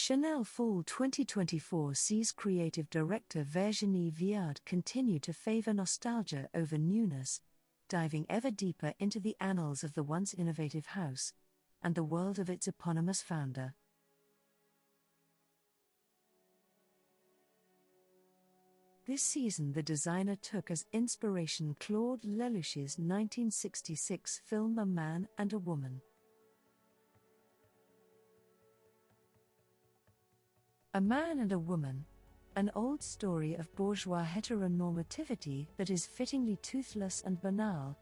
Chanel Fall 2024 sees creative director Virginie Viard continue to favor nostalgia over newness, diving ever deeper into the annals of the once innovative house and the world of its eponymous founder. This season, the designer took as inspiration Claude Lelouch's 1966 film A Man and a Woman. A Man and a Woman, an old story of bourgeois heteronormativity that is fittingly toothless and banal,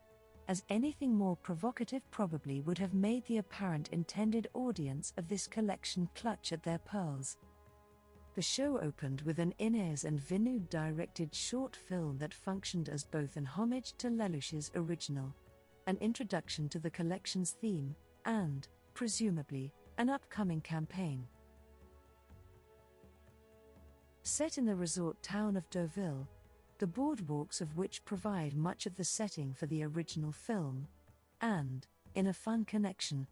as anything more provocative probably would have made the apparent intended audience of this collection clutch at their pearls. The show opened with an Inez and Vinod directed short film that functioned as both an homage to Lelouch's original, an introduction to the collection's theme, and, presumably, an upcoming campaign. Set in the resort town of Deauville, the boardwalks of which provide much of the setting for the original film, and, in a fun connection,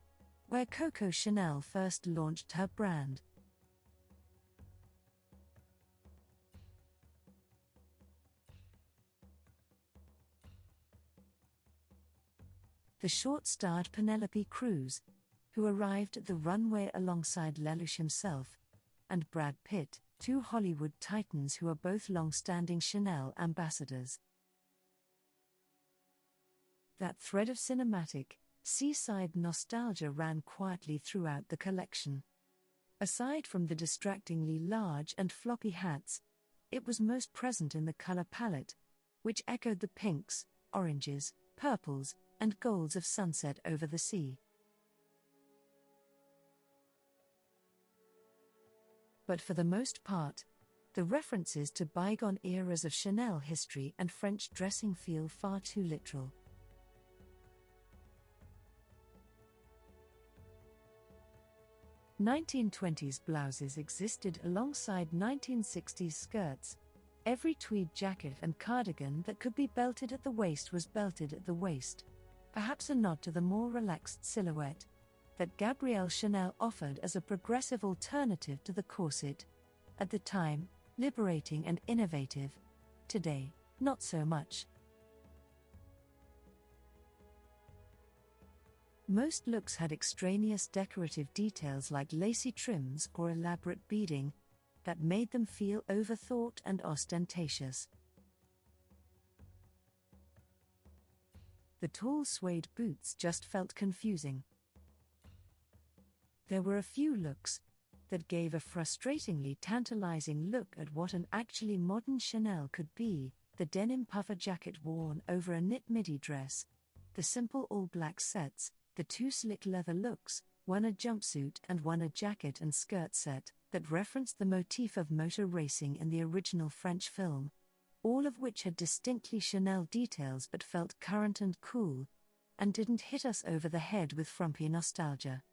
where Coco Chanel first launched her brand. The short starred Penelope Cruz, who arrived at the runway alongside Lelouch himself, and Brad Pitt, two Hollywood titans who are both long-standing Chanel ambassadors. That thread of cinematic, seaside nostalgia ran quietly throughout the collection. Aside from the distractingly large and floppy hats, it was most present in the color palette, which echoed the pinks, oranges, purples, and golds of sunset over the sea. But for the most part, the references to bygone eras of Chanel history and French dressing feel far too literal. "1920s blouses existed alongside 1960s skirts. Every tweed jacket and cardigan that could be belted at the waist was belted at the waist, perhaps a nod to the more relaxed silhouette that Gabrielle Chanel offered as a progressive alternative to the corset. At the time, liberating and innovative. Today, not so much. Most looks had extraneous decorative details like lacy trims or elaborate beading that made them feel overthought and ostentatious. The tall suede boots just felt confusing. There were a few looks that gave a frustratingly tantalizing look at what an actually modern Chanel could be: the denim puffer jacket worn over a knit midi dress, the simple all-black sets, the two slick leather looks, one a jumpsuit and one a jacket and skirt set, that referenced the motif of motor racing in the original French film, all of which had distinctly Chanel details but felt current and cool, and didn't hit us over the head with frumpy nostalgia.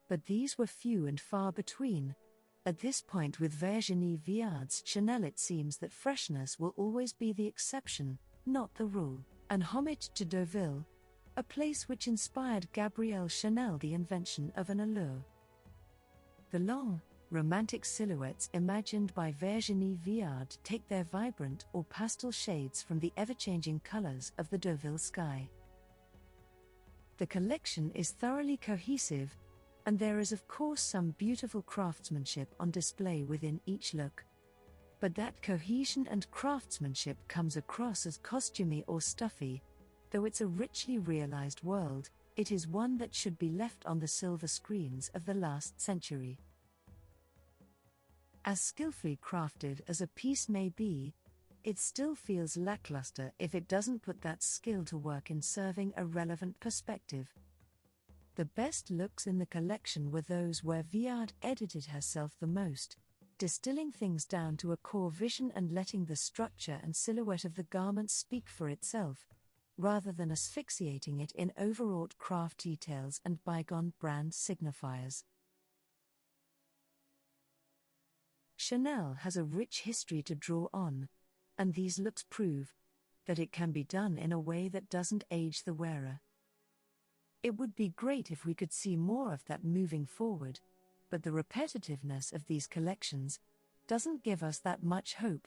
But these were few and far between. At this point with Virginie Viard's Chanel, it seems that freshness will always be the exception, not the rule. An homage to Deauville, a place which inspired Gabrielle Chanel the invention of an allure. The long, romantic silhouettes imagined by Virginie Viard take their vibrant or pastel shades from the ever-changing colors of the Deauville sky. The collection is thoroughly cohesive, and there is of course some beautiful craftsmanship on display within each look. But that cohesion and craftsmanship comes across as costumey or stuffy. Though it's a richly realized world, it is one that should be left on the silver screens of the last century. As skillfully crafted as a piece may be, it still feels lackluster if it doesn't put that skill to work in serving a relevant perspective. The best looks in the collection were those where Viard edited herself the most, distilling things down to a core vision and letting the structure and silhouette of the garment speak for itself, rather than asphyxiating it in overwrought craft details and bygone brand signifiers. Chanel has a rich history to draw on, and these looks prove that it can be done in a way that doesn't age the wearer. It would be great if we could see more of that moving forward, but the repetitiveness of these collections doesn't give us that much hope.